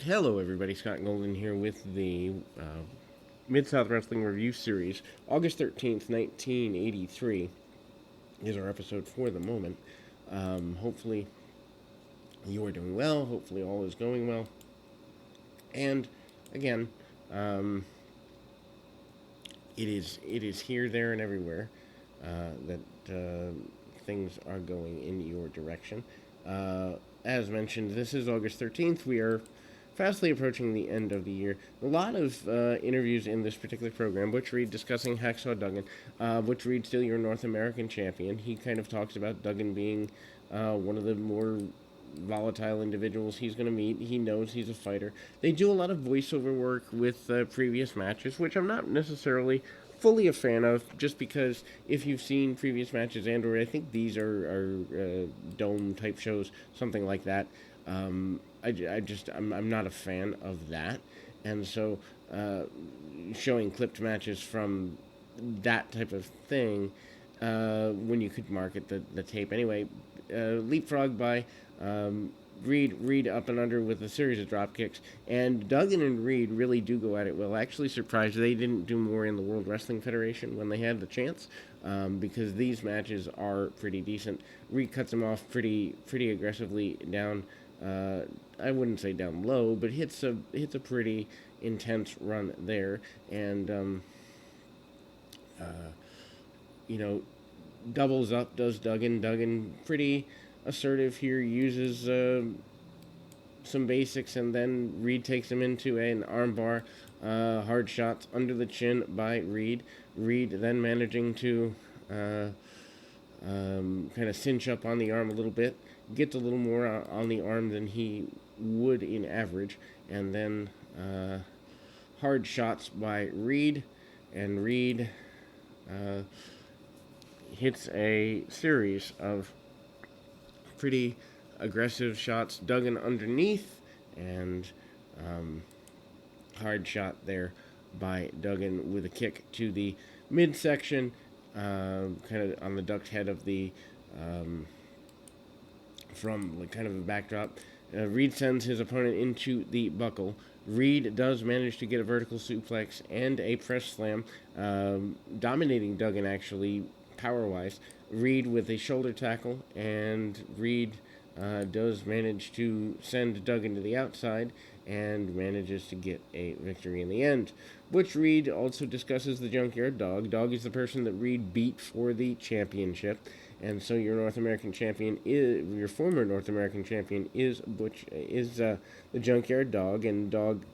Hello, everybody. Scott Golden here with the Mid-South Wrestling Review Series. August 13th, 1983 is our episode for the moment. Hopefully, you are doing well. Hopefully, all is going well. And again, um, it is here, there, and everywhere that things are going in your direction. As mentioned, this is August 13th. We are fastly approaching the end of the year. A lot of interviews in this particular program. Butch Reed discussing Hacksaw Duggan. Butch Reed, still your North American champion. He kind of talks about Duggan being one of the more volatile individuals he's going to meet. He knows he's a fighter. They do a lot of voiceover work with previous matches, which I'm not necessarily fully a fan of, just because if you've seen previous matches, and or I think these are dome type shows, something like that. I'm not a fan of that, and so showing clipped matches from that type of thing when you could market the tape anyway. Leapfrog by Reed up and under with a series of drop kicks, and Duggan and Reed really do go at it well. Actually, surprised they didn't do more in the World Wrestling Federation when they had the chance, because these matches are pretty decent. Reed cuts him off pretty aggressively down. I wouldn't say down low, but hits a pretty intense run there, and uh, you know, doubles up does Duggan. Duggan pretty assertive here, uses some basics, and then Reed takes him into an armbar. Hard shots under the chin by Reed. Reed then managing to kind of cinch up on the arm a little bit, gets a little more on the arm than he would in average, and then hard shots by Reed, and Reed uh, hits a series of pretty aggressive shots. Duggan underneath, and um, hard shot there by Duggan with a kick to the midsection, kind of on the ducked head of the from like kind of a backdrop. Reed sends his opponent into the buckle. Reed does manage to get a vertical suplex and a press slam, dominating Duggan actually power wise. Reed with a shoulder tackle, and Reed does manage to send Duggan to the outside and manages to get a victory in the end. Butch Reed also discusses the Junkyard Dog. Dog is the person that Reed beat for the championship, and so your North American champion is your former North American champion is the Junkyard Dog, and Dog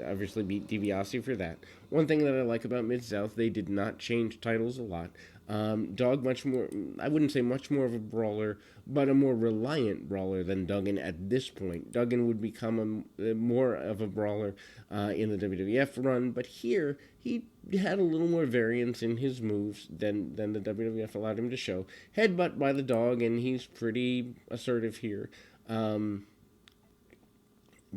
obviously beat DiBiase for that. One thing that I like about Mid South, they did not change titles a lot. Dog much more, I wouldn't say much more of a brawler, but a more reliant brawler than Duggan at this point. Duggan would become more of a brawler in the WWF run, but here he had a little more variance in his moves than the WWF allowed him to show. Headbutt by the Dog, and he's pretty assertive here.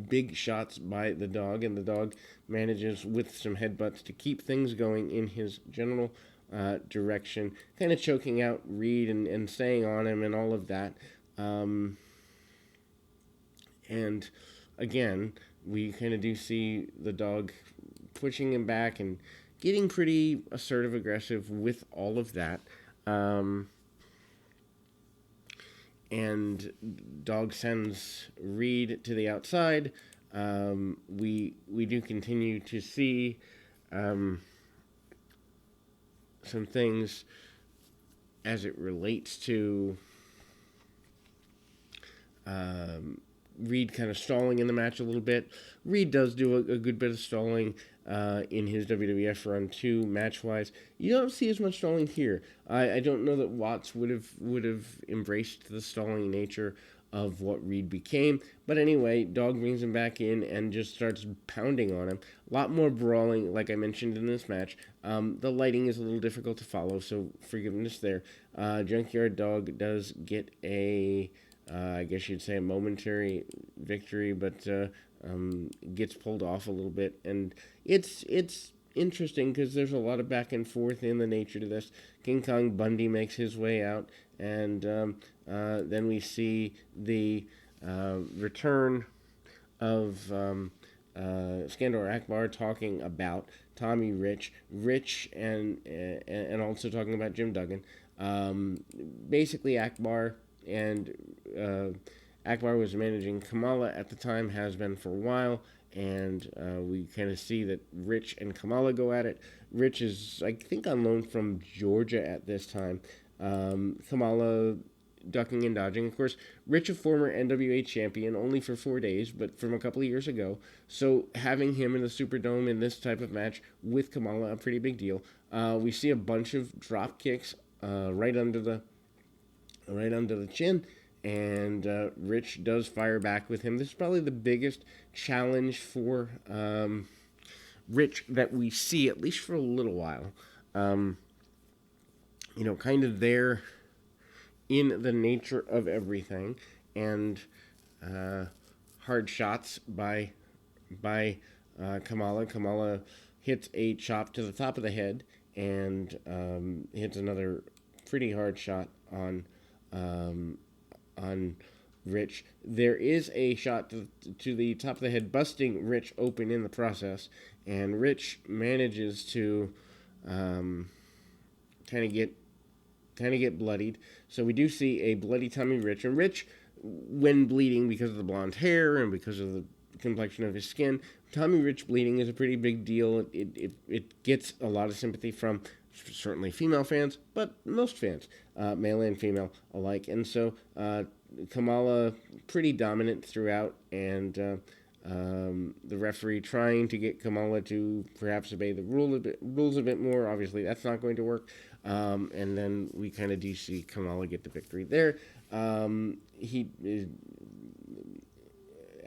Big shots by the Dog, and the Dog manages with some headbutts to keep things going in his general direction, kind of choking out Reed and staying on him and all of that. And again, we kind of do see the Dog pushing him back and getting pretty assertive, aggressive with all of that. And Dog sends Reed to the outside. We do continue to see some things as it relates to Reed kind of stalling in the match a little bit. Reed does do a good bit of stalling in his WWF run too, match-wise. You don't see as much stalling here. I don't know that Watts would have embraced the stalling nature of what Reed became. But anyway, Dog brings him back in and just starts pounding on him. A lot more brawling, like I mentioned in this match. The lighting is a little difficult to follow, so forgiveness there. Junkyard Dog does get a I guess you'd say a momentary victory, but gets pulled off a little bit, and it's interesting because there's a lot of back and forth in the nature to this. King Kong Bundy makes his way out, and then we see the return of Skandor Akbar talking about Tommy Rich, and also talking about Jim Duggan. Basically, and uh, Akbar was managing Kamala at the time, has been for a while, and we kind of see that Rich and Kamala go at it. Rich is, I think, on loan from Georgia at this time. Kamala ducking and dodging. Of course, Rich, a former NWA champion, only for 4 days, but from a couple of years ago. So having him in the Superdome in this type of match with Kamala, a pretty big deal. We see a bunch of drop kicks right under the chin, and Rich does fire back with him. This is probably the biggest challenge for Rich that we see, at least for a little while. Kind of there in the nature of everything, and hard shots by Kamala. Kamala hits a chop to the top of the head and hits another pretty hard shot on Rich. There is a shot to the top of the head, busting Rich open in the process, and Rich manages to kind of get bloodied. So we do see a bloody Tommy Rich, and Rich, when bleeding because of the blonde hair and because of the complexion of his skin, Tommy Rich bleeding is a pretty big deal. It gets a lot of sympathy from certainly female fans, but most fans, male and female alike. And so Kamala pretty dominant throughout, and the referee trying to get Kamala to perhaps obey the rules a bit more. Obviously, that's not going to work. And then we kind of do see Kamala get the victory there.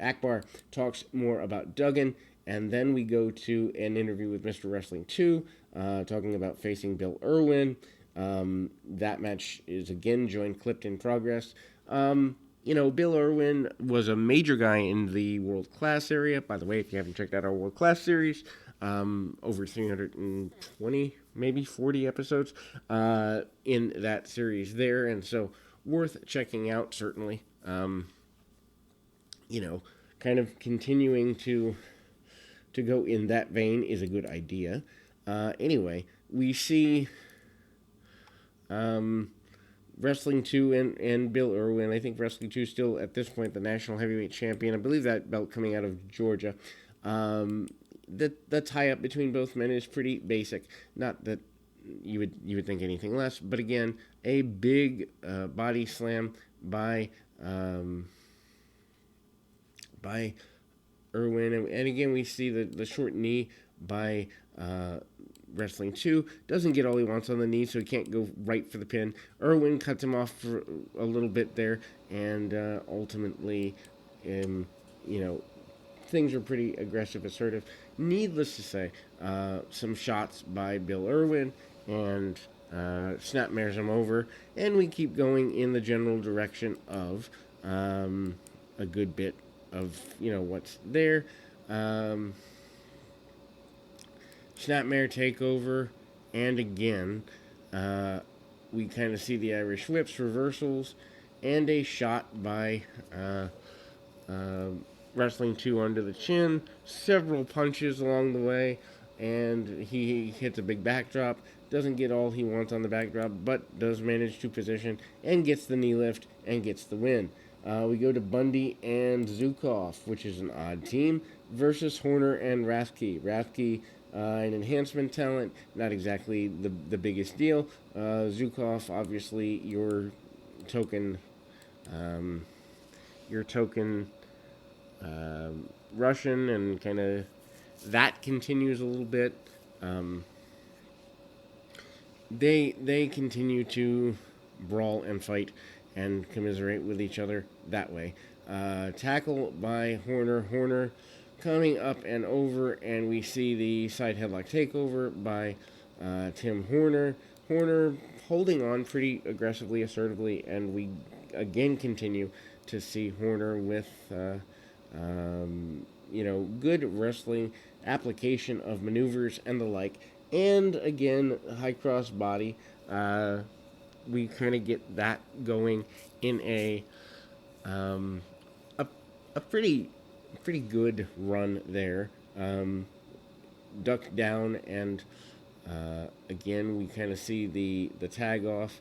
Akbar talks more about Duggan, and then we go to an interview with Mr. Wrestling 2, talking about facing Bill Irwin. That match is again joined clipped in progress. Bill Irwin was a major guy in the World Class area. By the way, if you haven't checked out our World Class series, over 320, maybe 40 episodes in that series there, and so worth checking out, certainly. Kind of continuing to go in that vein is a good idea. Anyway, we see Wrestling 2 and Bill Irwin. I think Wrestling 2 is still, at this point, the National Heavyweight Champion. I believe that belt coming out of Georgia. The tie-up between both men is pretty basic. Not that you would think anything less, but again, a big body slam by Irwin, and again we see the short knee by Wrestling 2. Doesn't get all he wants on the knee, so he can't go right for the pin. Irwin cuts him off for a little bit there, and ultimately, things are pretty aggressive, assertive. Needless to say, some shots by Bill Irwin, and snapmares him over, and we keep going in the general direction of a good bit of what's there. Snapmare takeover, and again we kind of see the Irish whips, reversals, and a shot by Wrestling 2 under the chin, several punches along the way, and he hits a big backdrop. Doesn't get all he wants on the backdrop, but does manage to position and gets the knee lift and gets the win. We go to Bundy and Zukov, which is an odd team, versus Horner and Rathke. Rathke, an enhancement talent, not exactly the biggest deal. Zukov, obviously, your token Russian, and kind of that continues a little bit. They continue to brawl and fight and commiserate with each other that way. Tackle by Horner. Horner coming up and over, and we see the side headlock takeover by Tim Horner. Horner holding on pretty aggressively, assertively, and we again continue to see Horner with good wrestling, application of maneuvers and the like, and again, high cross body. We kind of get that going in a pretty pretty good run there. Ducked down, and again we kind of see the tag off.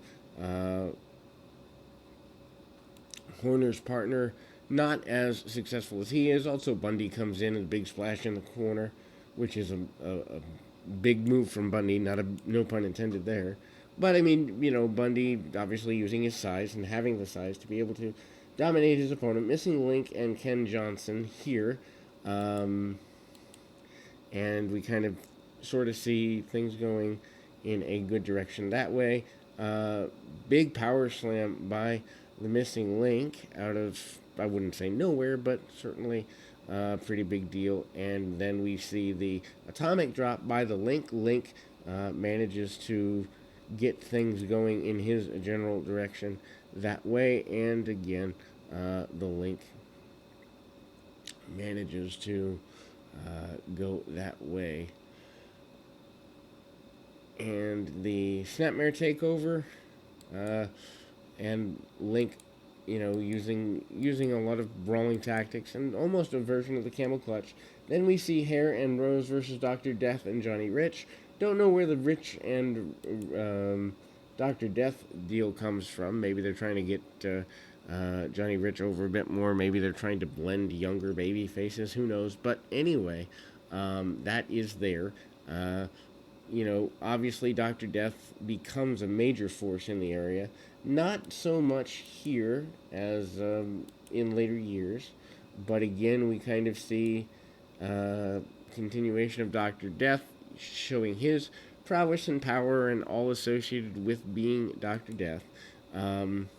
Horner's partner not as successful as he is. Also, Bundy comes in and a big splash in the corner, which is a big move from Bundy. No pun intended there. But I mean, Bundy obviously using his size and having the size to be able to dominate his opponent. Missing Link and Ken Johnson here, and we kind of sort of see things going in a good direction that way. Big power slam by the Missing Link out of, I wouldn't say nowhere, but certainly a pretty big deal. And then we see the atomic drop by the Link. Link manages to get things going in his general direction that way. And again, the Link manages to go that way. And the Snapmare takeover, and Link, using a lot of brawling tactics and almost a version of the camel clutch. Then we see Hare and Rose versus Dr. Death and Johnny Rich. Don't know where the Rich and Dr. Death deal comes from. Maybe they're trying to get Johnny Rich over a bit more. Maybe they're trying to blend younger baby faces. Who knows? But anyway, that is there. Obviously Dr. Death becomes a major force in the area. Not so much here as in later years, but again we kind of see continuation of Dr. Death showing his prowess and power and all associated with being Dr. Death. Kind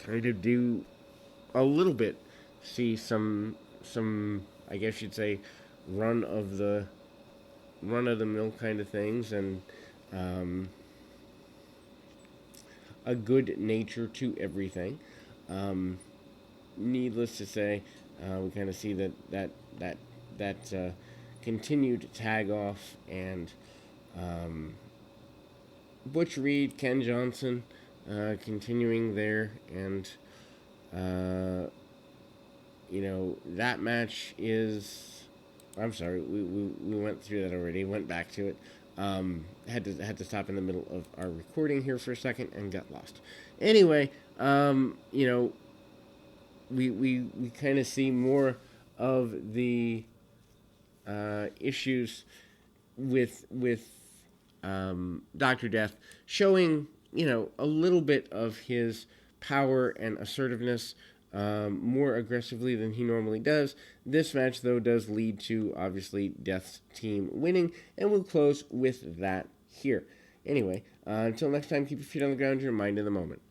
of do a little bit see some I guess you'd say run of the mill kind of things, and a good nature to everything. Needless to say, we kind of see that continued tag off, and Butch Reed, Ken Johnson, continuing there, and that match is. I'm sorry, we went through that already. Went back to it. Had to stop in the middle of our recording here for a second and got lost. Anyway, we kind of see more of the issues with Dr. Death showing a little bit of his power and assertiveness more aggressively than he normally does. This match, though, does lead to, obviously, Death's team winning, and we'll close with that here. Anyway, until next time, keep your feet on the ground, your mind in the moment.